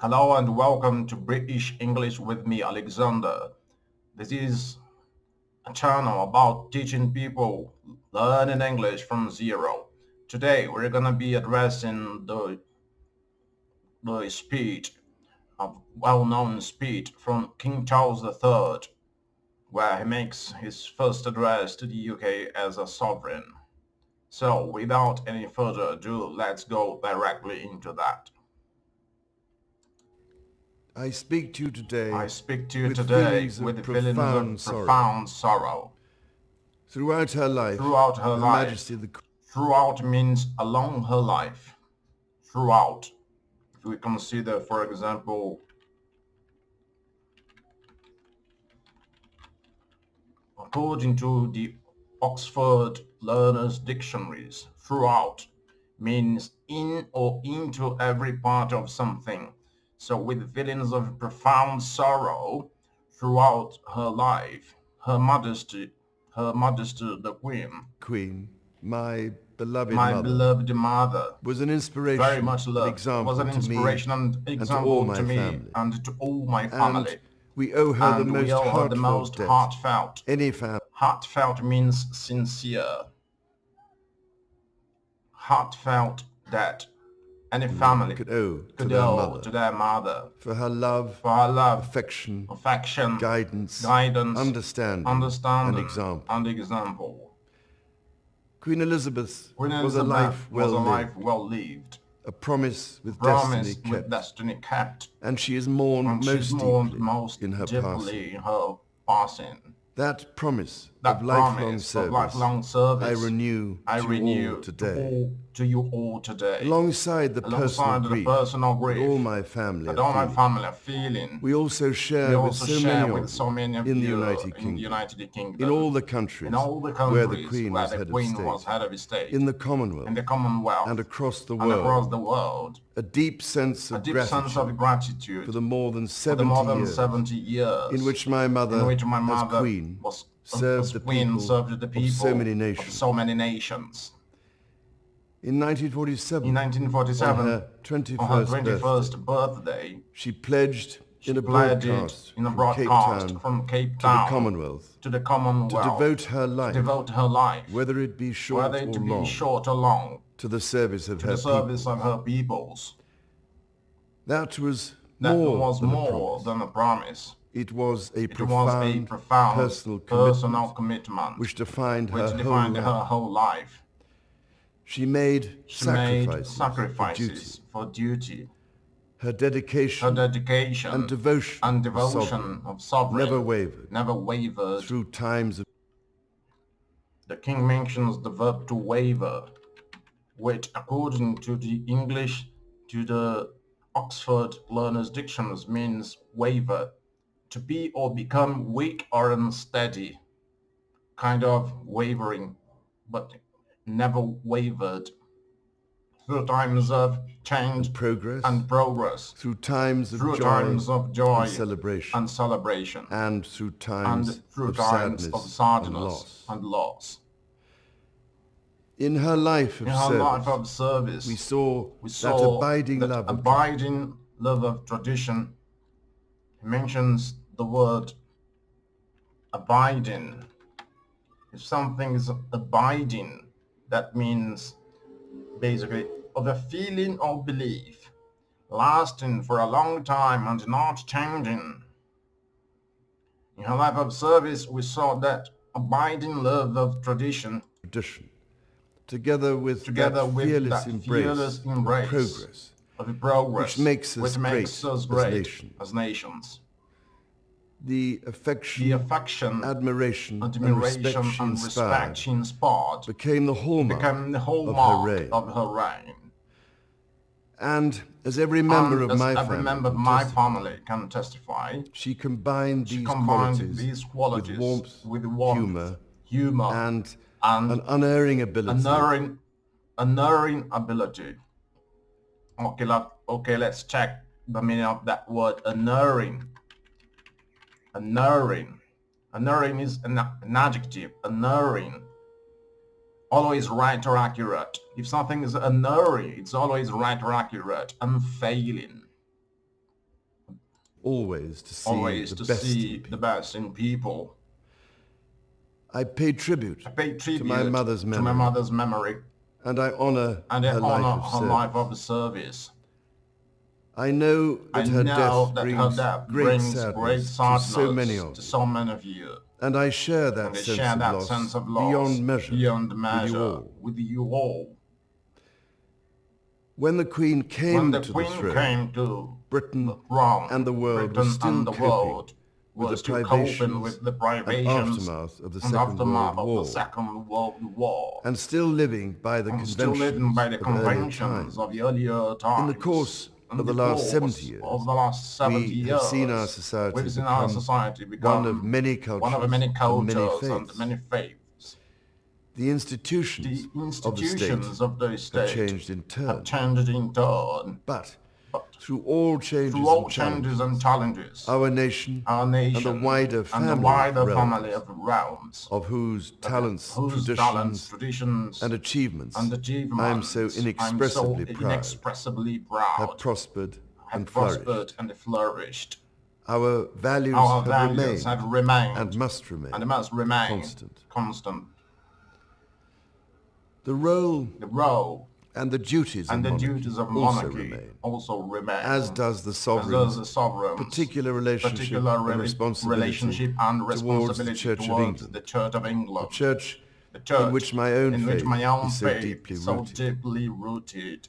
Hello and welcome to British English with me, Alexander. This is a channel about teaching people learning English from zero. Today we're gonna be addressing the speech, a well-known speech from King Charles III, where he makes his first address to the UK as a sovereign. So without any further ado, let's go directly into that. I speak to you today I speak to you with today feelings of with feelings profound of sorrow. profound sorrow. Throughout her life, Throughout her Her life. Majesty the Throughout means along her life. Throughout. If we consider, for example, according to the Oxford Learners Dictionaries, throughout means in or into every part of something. So with feelings of profound sorrow throughout her life, Her Majesty the Queen, my beloved my mother, beloved mother, was an inspiration, very much an loved, example was an to me inspiration and and to all example my to me family. and to all my And family. we owe her the And we most owe her the most heartfelt debt heartfelt. any family Heartfelt means sincere. Heartfelt debt any family could owe to could their owe mother to their mother for her love, for her love, affection, guidance, understanding, understanding, and example. and example. Queen Elizabeth Queen was a life Elizabeth was a well life lived, well lived, a promise with promise destiny with kept, destiny kept, and she is mourned and she's most mourned deeply most in her deeply passing. in her passing. That promise That of lifelong promise service of lifelong service I renew I to you renew all today, to you all today, alongside the personal alongside the grief personal that grief all my family that are all my feeling. family are feeling. We also We share with also so share many with of so you many of in the you United in the Kingdom, United Kingdom, in all the in countries all the where the countries Queen where was the head of Queen was state, head of state, in the in Commonwealth, the Commonwealth, and across the and across world, the world. a deep sense A of deep sense of gratitude gratitude for the more than for the 70 more than years 70 years in which my in mother, which my as mother Queen, was served the queen, people served the of so people many of nations. so many nations. In 1947, In on 1947, her on her 21st 21st birthday, birthday, she pledged she in a pledged it broadcast in a from Cape broadcast Town from Cape to the Town Commonwealth to the to Commonwealth devote her to life, devote her life, whether it be short whether it or be long, short or long, to the service of to her the service people. of her peoples. That was That more was than a more promise. than a promise. It was a It was a profound profound personal personal commitment commitment which defined which her whole defined life. her whole life. She made She made sacrifices for duty. sacrifices for duty. Her Her dedication dedication and devotion of sovereign never wavered never wavered. through times of The king mentions the verb to waver, which according to the Oxford Learners Dictionaries means waver, to be or become weak or unsteady, kind of wavering, but never wavered. Through times of change progress, and progress, through times through of times of joy and celebration, and celebration, and through and times through of times of sadness and sadness loss. and loss. In her life In of her life service, of service, we saw we that saw abiding that love of abiding love of tradition. He mentions the word abiding. If something is abiding, that means basically of a feeling or belief lasting for a long time and not changing. In her life of service, we saw that abiding love of tradition, tradition, together with together that with fearless that embrace fearless embrace of of progress, which makes us great great as nations. The The affection, affection, admiration, and admiration, respect she and respect inspired she inspired became the hallmark became the of her hallmark reign. of her reign. And as every member And of as my every family member of can my testify, family can testify, she combined she these combined qualities these with qualities warmth, with warmth, humor, and and an unerring ability unerring ability. Okay, let's check the meaning of that word unerring. Unerring. Unerring is an adjective. Unerring. Always right or accurate. If something is unerring, it's always right or accurate. Unfailing. always to see always the to best see in the people. best in people. I pay tribute I pay to tribute my mother's to my memory, mother's memory, and I honor and I her life honor of her life service. of service. I know I that her know death that her brings death great brings great sadness to so many sadness of to you, so many of you, and I share and that I sense share of that sense loss of loss beyond measure beyond with you measure all. with you all. When the Queen When came the to the Queen throne, came to the Britain throne, and the world were Britain still and the coping world with were the still coping privations with the and privations aftermath of the and Second World aftermath of the War, Second World War, and still living by the and still living conventions by the of earlier conventions of times. the earlier In the times. course In of the the last 70 course of years, the last 70 we have seen our years, society we've seen our become society one of become many one of cultures many and many cultures and faiths. many faiths. The institutions The of the state institutions of the have state changed in have turn, changed in turn, but but through all through changes and all changes and challenges, challenges, our nation our and the nation wider and the family of wider family realms, of realms, of whose talents, whose talents, traditions, traditions, and and achievements I am so achievements I'm so inexpressibly proud, inexpressibly have proud prospered have and prospered flourished. and flourished. Our values Our have values have remained and remained must remain and must remain constant. constant. The role The role and the duties of and the monarchy duties of also monarchy remain, also as remain, does the as does sovereign's the sovereign's particular relationship particular and responsibility relationship and towards the responsibility Church of towards the England, Church of the England, church the in church which my own in which my faith own is so faith deeply is so rooted. deeply rooted.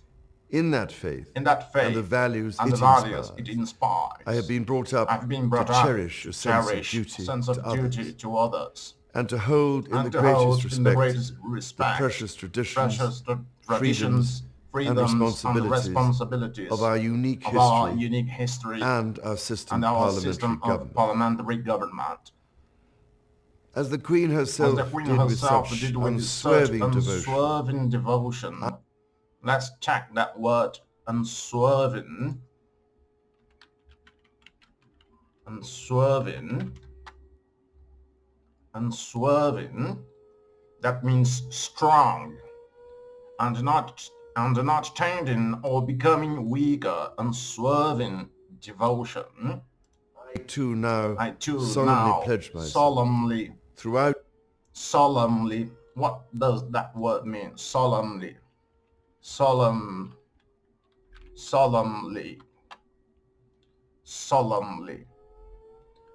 In that faith In that and the faith values and the it values it inspires, I have inspires, been brought up I've been to brought up cherish to a sense of cherish a duty sense to of duty others to others, and to hold in the and to greatest hold in the respect greatest the respect precious traditions, precious freedoms, traditions, and freedoms, and responsibilities of responsibilities our unique of our history unique history and our system and of our parliamentary system of government. parliamentary government. As the Queen As the herself Queen did with herself such did with such unswerving devotion, unswerving devotion. Let's check that word, unswerving. Unswerving. Unswerving. That means strong and not changing or becoming weaker. Unswerving devotion. I too now I too solemnly now pledge myself solemnly. throughout Solemnly. What does that word mean? Solemnly. Solemn. Solemnly. Solemnly.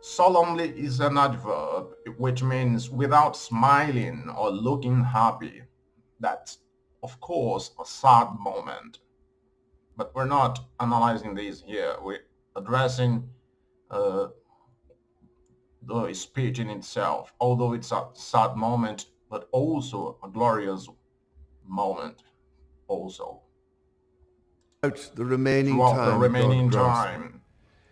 Solemnly is an adverb which means without smiling or looking happy. That's, of course, a sad moment. But we're not analyzing these here. We're addressing uh, the speech in itself, although it's a sad moment, but also a glorious moment also. the remaining Throughout the time God remaining grants me time,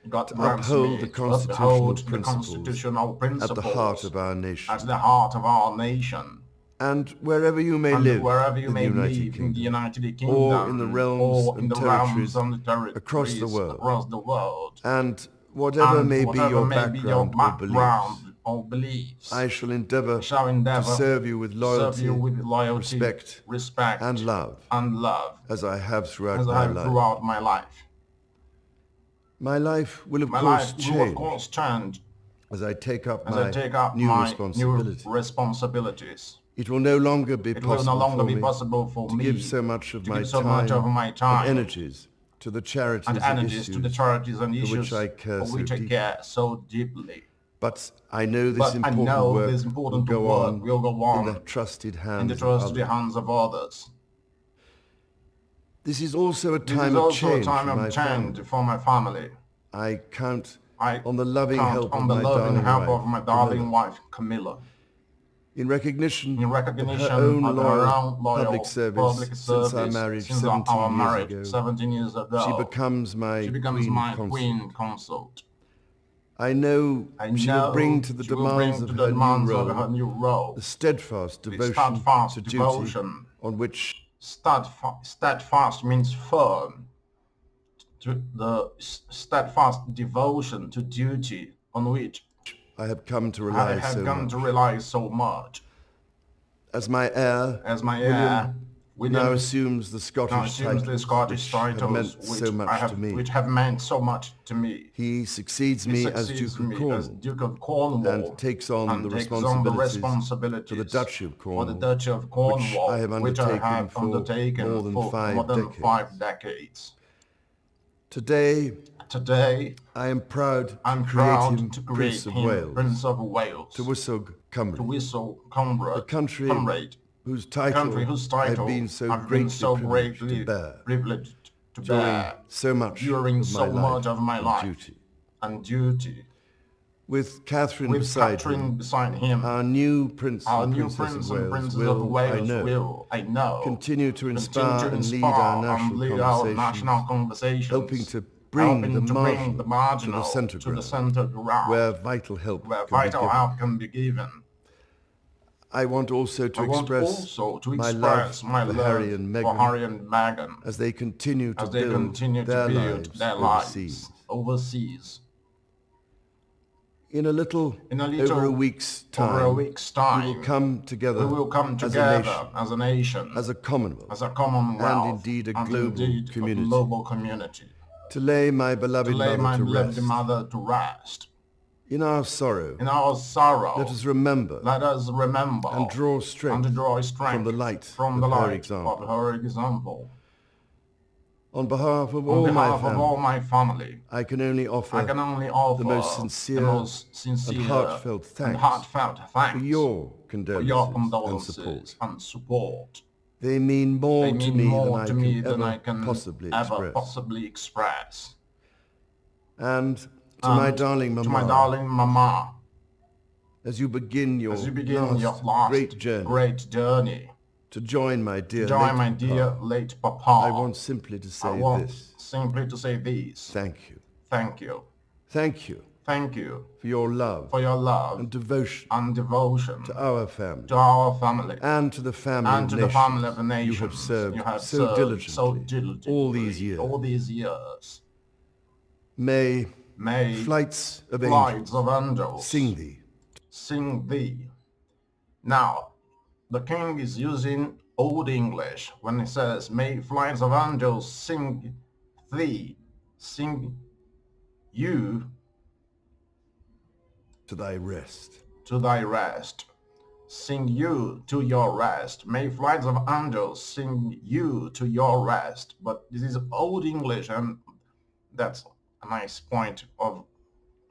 God to grants uphold the me to constitutional uphold the principles constitutional at the heart principles of our nation. at the heart of our nation. And wherever you may And live wherever you in the may United live in the Kingdom, United or in the Kingdom, realms or in and the realms territories and the across the territories world, across the world, and whatever and may be whatever your may be your background or beliefs, background or beliefs, I shall I endeavor shall to endeavor serve you with to serve you loyalty, with loyalty, respect, respect, and love, and love, as I have as throughout I my have life. throughout my life. My life will, of My course, life will, of change course, change as I take up as I my take up new my new responsibility. responsibilities. It will no longer be It will no possible longer for be me possible for to give me so much of to my give so much of time my and time energies to the and charities and energies to the issues charities and for which issues I care for so which I deeply. care so deeply. But I know this But I important know work this will important go work on will go in the on trusted in the hands of trusted others. hands of others. This is also a This is time of also a change time for of my change family. for my family. I count I on the loving count help of on the my loving darling help wife, of my darling Camilla, wife, Camilla, in recognition in of her recognition own of her loyal own public loyal service public since our service marriage since our 17 years marriage ago. 17 years She ago. becomes my She becomes queen my consort. queen consort. I know I she will bring know to the she will demands bring of to the her new demands of her role new role the steadfast the devotion to steadfast duty devotion. on which Steadfast means firm. To the steadfast devotion to duty on which I have come to I rely have so come to much. rely so much. As my heir, As my William heir, now assumes the Scottish titles Scottish which have titles meant so much to me. which have meant so much to me. He succeeds me as Duke of Cornwall, and takes on the responsibilities for the Duchy of Cornwall, which I have undertaken for more than 5 decades. Today, I am proud to create him Prince of Wales, to Wysog Cymru, the country whose title I've been so greatly privileged to bear during so much of my life and duty. With Catherine beside him, our new Prince and Princess of Wales will, I know, continue to inspire and lead our national conversations, helping to bring the marginal to the center ground, where vital help can be given. I want also to express my love for Harry and Meghan as they continue to build their lives overseas. In a little over a week's time, we will come together as a nation, as a commonwealth, and indeed a global community, to lay my beloved mother to rest. In our sorrow, let us remember and draw strength from the light of her example. On behalf of all my family, I can only offer the most sincere and heartfelt thanks for your condolences and support. They mean more to me than I can ever possibly express. And to my darling Mama, as you begin your last great journey, to join my dear late Papa, I want simply to say this. Thank you. Thank you. Thank you. Thank you for your love and devotion to our family, and to the family of the nations you have served so diligently all these years. May flights of angels sing thee. Now, the king is using Old English when he says, may flights of angels sing thee, sing you to thy rest, sing you to your rest. May flights of angels sing you to your rest. But this is Old English, and that's a nice point of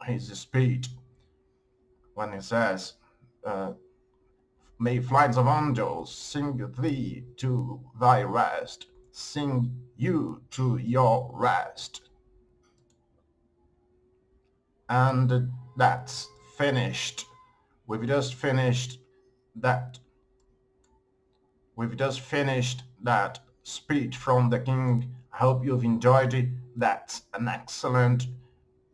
his speech when he says, may flights of angels sing thee to thy rest, sing you to your rest. And that's finished. We've just finished that speech from the king. I hope you've enjoyed it. That's an excellent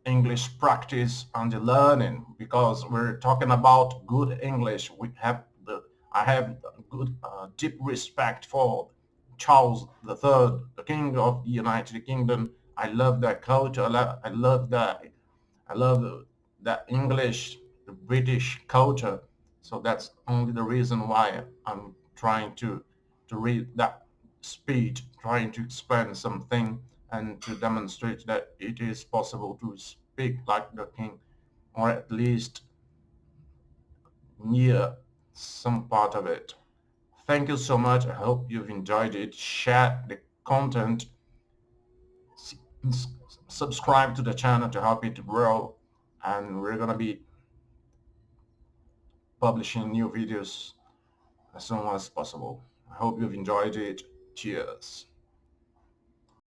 English practice and learning, because we're talking about good English. I have good deep respect for Charles III, the King of the United Kingdom. I love that culture. I love that English, the British culture. So that's only the reason why I'm trying to read that speech, trying to explain something and to demonstrate that it is possible to speak like the king, or at least near some part of it. Thank you so much. I hope you've enjoyed it. Share the content. Subscribe to the channel to help it grow. And we're going to be publishing new videos as soon as possible. I hope you've enjoyed it. Cheers.